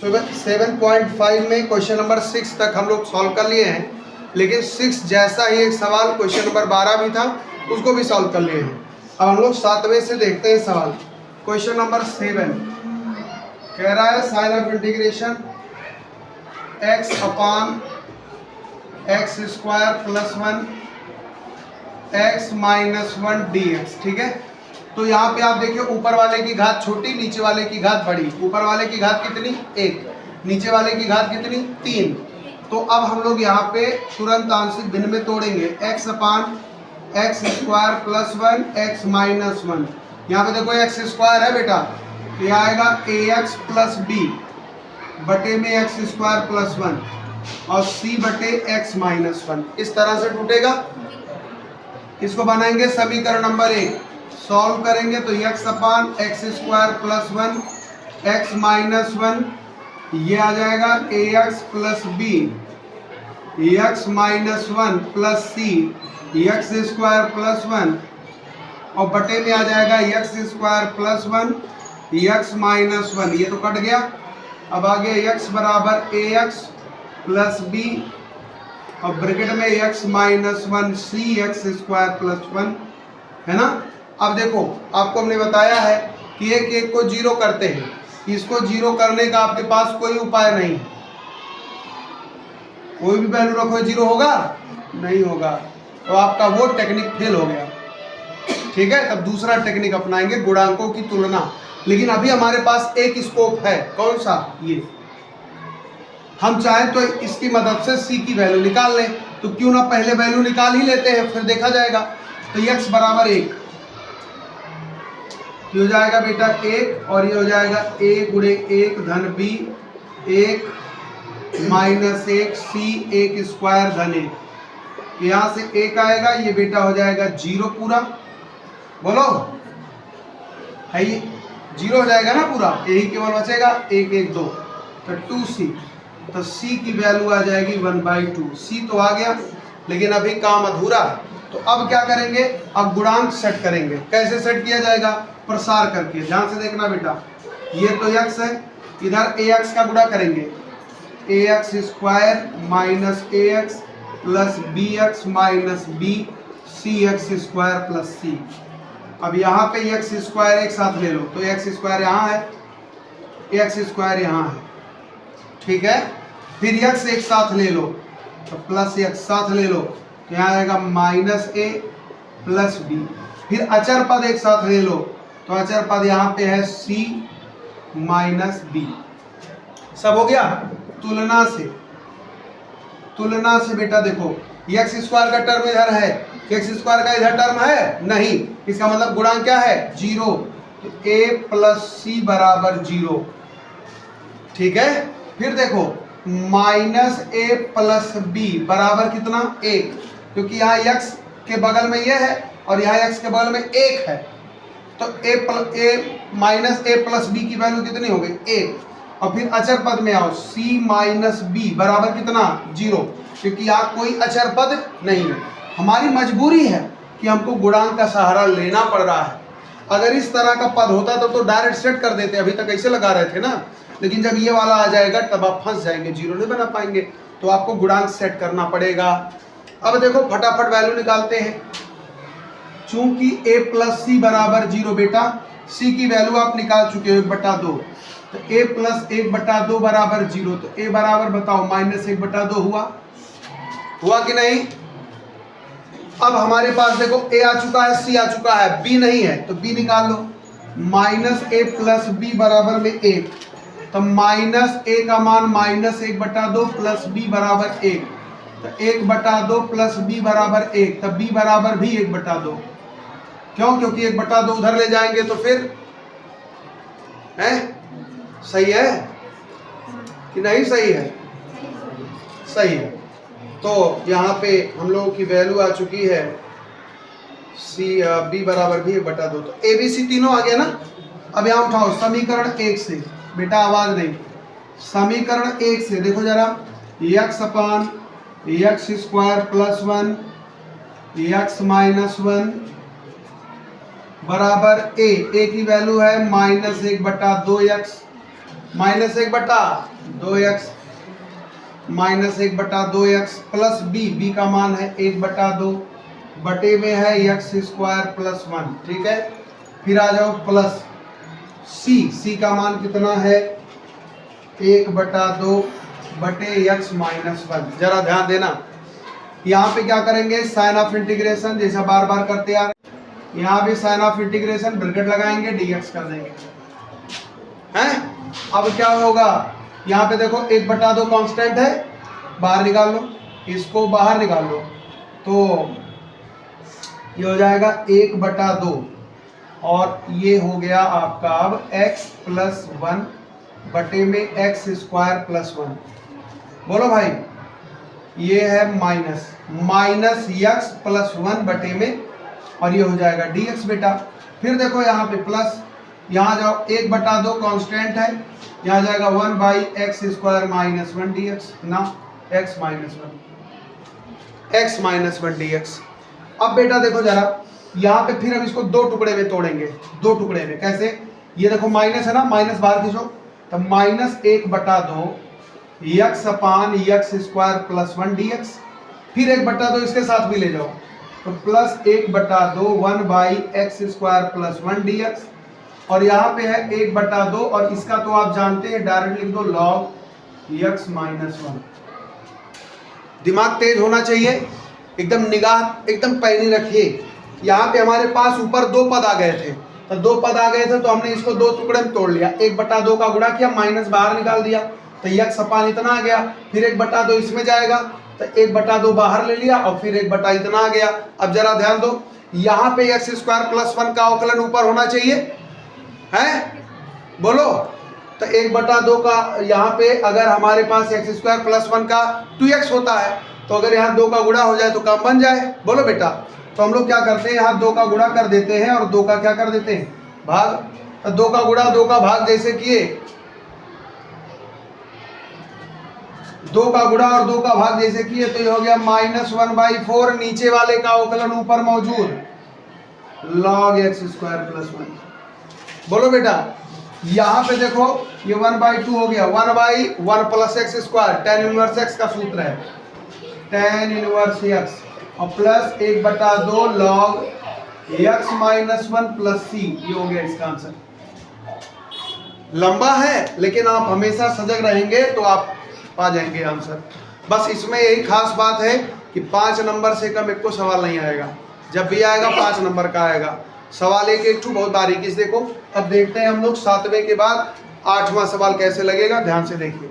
7.5 में question number 6 तक हम लोग सॉल्व कर लिए हैं, लेकिन 6 जैसा ही एक सवाल क्वेश्चन नंबर 12 भी था, उसको भी सॉल्व कर लिए हैं। अब हम लोग 7वें से देखते हैं सवाल। क्वेश्चन नंबर 7 कह रहा है sine of integration x upon x square plus 1 x minus 1 dx। ठीक है, तो यहाँ पे आप देखिए ऊपर वाले की घात छोटी, नीचे वाले की घात बड़ी। ऊपर वाले की घात कितनी 1, नीचे वाले की घात कितनी 3। तो अब हम लोग यहाँ पे तुरंत आंशिक भिन्न में तोड़ेंगे। x upon x square plus 1 x minus 1। यहाँ पे देखो x स्क्वायर है बेटा, तो यह आएगा ax प्लस b बटे में एक्स स्क्वायर प्लस 1 और c बटे x माइनस 1। इस तरह से टूटेगा। इसको बनाएंगे समीकरण नंबर 1, सॉल्व करेंगे तो x upon x square plus 1 x minus 1, ये आ जाएगा ax plus b x minus 1 plus c x square plus 1 और बटे में आ जाएगा x square plus 1 x minus 1। ये तो कट गया। अब आगे x बराबर ax प्लस b और ब्रैकेट में x minus 1 c x square plus 1 है ना। अब देखो आपको हमने बताया है कि एक एक को जीरो करते हैं, इसको जीरो करने का आपके पास कोई उपाय नहीं है। कोई भी वैल्यू रखो जीरो होगा नहीं होगा, तो आपका वो टेक्निक फेल हो गया। ठीक है, तब दूसरा टेक्निक अपनाएंगे, गुणांकों की तुलना। लेकिन अभी हमारे पास एक स्कोप है, कौन सा, ये। हम चाहें तो इसकी मदद से c की वैल्यू निकाल लें, तो क्यों ना पहले वैल्यू निकाल ही लेते हैं, फिर देखा जाएगा। तो x बराबर 1, ये हो जाएगा बेटा 1 और ये हो जाएगा a गुणे 1 धन b 1 माइनस 1 c 1 स्क्वायर धन 1। यहाँ से 1 आएगा, ये बेटा हो जाएगा 0 पूरा। बोलो है, ये 0 हो जाएगा ना पूरा, यही केवल बचेगा 1 1 2, तो 2c। तो c की वैल्यू आ जाएगी 1/2। c तो आ गया, लेकिन अभी काम अधूरा है। तो अब क्या करेंगे, अब गुणांक सेट करेंगे। कैसे सेट किया जाएगा, प्रसार करके। ध्यान से देखना बेटा, ये तो x है, इधर ax का गुणा करेंगे, ax square minus ax plus bx minus b cx square plus c। अब यहाँ पे x स्क्वायर एक साथ ले लो, तो x स्क्वायर यहाँ है, x स्क्वायर यहाँ है। ठीक है, फिर x एक साथ ले लो, तो प्लस x साथ ले लो, तो यहाँ आएगा माइनस a प्लस b। फिर अचर पद एक साथ ले लो, तो अचर पद यहाँ पे है c माइनस b। सब हो गया। तुलना से बेटा देखो, एक्स स्क्वायर का टर्म इधर है, एक्स स्क्वायर का इधर टर्म है नहीं, इसका मतलब गुणांक क्या है 0। तो a प्लस सी बराबर 0। ठीक है, फिर देखो माइनस a प्लस b बराबर कितना 1, क्योंकि यहाँ x के बगल में ये है और यहाँ x के बगल में 1 है। तो a minus a plus b की वैल्यू कितनी हो गई 1। और फिर अचर पद में आओ, c माइनस b बराबर कितना 0, क्योंकि यहाँ कोई अचर पद नहीं है। हमारी मजबूरी है कि हमको गुणांक का सहारा लेना पड़ रहा है। अगर इस तरह का पद होता तो डायरेक्ट सेट कर देते, अभी तक ऐसे लगा रहे थे ना। लेकिन जब ये वाला आ जाएगा तब आप फंस जाएंगे, जीरो नहीं बना पाएंगे, तो आपको गुणांक सेट करना पड़ेगा। अब देखो फटाफट वैल्यू निकालते हैं। चूंकि a प्लस सी बराबर 0 बेटा, c की वैल्यू आप निकाल चुके हो 1/2, तो a प्लस 1/2 बराबर 0। तो a बराबर बताओ माइनस 1/2 हुआ कि नहीं। अब हमारे पास देखो a आ चुका है, c आ चुका है, b नहीं है, तो b निकाल लो। माइनस a प्लस b बराबर में 1, तो माइनस a का मान माइनस 1/2 प्लस b बराबर 1, तो 1/2 प्लस b बराबर 1, तो b बराबर भी 1/2। क्यों, क्योंकि 1/2 उधर ले जाएंगे तो फिर है, सही है कि नहीं सही है, सही है। तो यहाँ पे हम लोगों की वैल्यू आ चुकी है b बराबर भी 1/2, तो a b c तीनों आ गया ना। अब यहाँ उठाओ समीकरण 1 से, बेटा आवाज नहीं, समीकरण 1 से देखो जरा, x upon x square plus 1 x minus 1 बराबर a की वैल्यू है minus 1/2 x minus 1/2x minus 1/2x plus b का मान है 1/2 बटे में है x² प्लस 1। ठीक है, फिर आ जाओ प्लस c का मान कितना है 1/2 बटे x माइनस 1। जरा ध्यान देना, यहाँ पे क्या करेंगे साइन ऑफ इंटीग्रेशन जैसा बार बार करते आ रहे, यहाँ भी साइन ऑफ इंटीग्रेशन ब्रैकेट लगाएंगे dx कर देंगे हैं। अब क्या होगा, यहाँ पे देखो 1/2 कांस्टेंट है, बाहर निकाल लो, इसको बाहर निकाल लो तो ये हो जाएगा 1/2 और ये हो गया आपका अब x प्लस 1 बटे में x² प्लस 1। बोलो भाई, ये है माइनस x प्लस 1 बटे में और ये हो जाएगा dx बेटा। फिर देखो यहाँ पे प्लस, यहाँ जाओ 1/2 कांस्टेंट है, यहाँ जाएगा 1/x² माइनस 1 dx ना x माइनस 1 dx। अब बेटा देखो जरा, यहाँ पे फिर हम इसको दो टुकड़े में तोड़ेंगे, दो टुकड़े में कैसे, ये देखो माइनस है ना, माइनस बाहर खींचो तो माइनस 1/2 x अपान x² प्लस 1 dx। फिर 1/2 इसके साथ भी ले जाओ तो प्लस 1/2 1/x² प्लस 1 dx और यहाँ पे है 1/2 और इसका तो आप जानते हैं डायरेक्ट लिख दो log x माइनस 1। दिमाग तेज होना चाहिए, एकदम निगाह एकदम पैनी रखिए। यहाँ पे हमारे पास ऊपर दो पद आ गए थे, तो दो पद आ गए थे तो हमने इसको दो टुकड़े में तोड़ लिया, 1/2 का गुणा किया, माइनस बाहर निकाल दिया तो x अपान इतना आ गया, फिर 1/2 इसमें जाएगा तो 1/2 बाहर ले लिया और फिर 1/2 इतना आ गया। अब जरा ध्यान दो, यहाँ पे x² प्लस 1 का अवकलन ऊपर होना चाहिए है, बोलो तो 1/2 का यहाँ पे अगर हमारे पास x² प्लस 1 का 2x होता है तो अगर यहाँ 2 का गुणा हो जाए तो काम बन जाए। बोलो बेटा, तो हम लोग क्या करते हैं, यहाँ 2 का गुणा कर देते हैं और 2 का क्या कर देते हैं भाग, तो 2 का गुणा 2 का भाग जैसे किए, 2 का गुणा और 2 का भाग जैसे किए तो ये हो गया -1/4, नीचे वाले का अवकलन ऊपर मौजूद log x² प्लस 1। बोलो बेटा, यहाँ पे देखो ये 1/2 हो गया, 1/1 plus x², tan inverse x का सूत्र है, tan इनवर्स x और plus 1/2 log x minus 1 plus c। ये हो गया इसका आंसर। लंबा है लेकिन आप हमेशा सजग रहेंगे तो आप पा जाएंगे आंसर। बस इसमें यही खास बात है कि 5 नंबर से कम एक को सवाल नहीं आएगा, जब भी आएगा 5 नंबर का आएगा। सवाल एक बहुत बारीकी से देखो। अब देखते हैं हम लोग 7वें के बाद 8वां सवाल कैसे लगेगा, ध्यान से देखिए।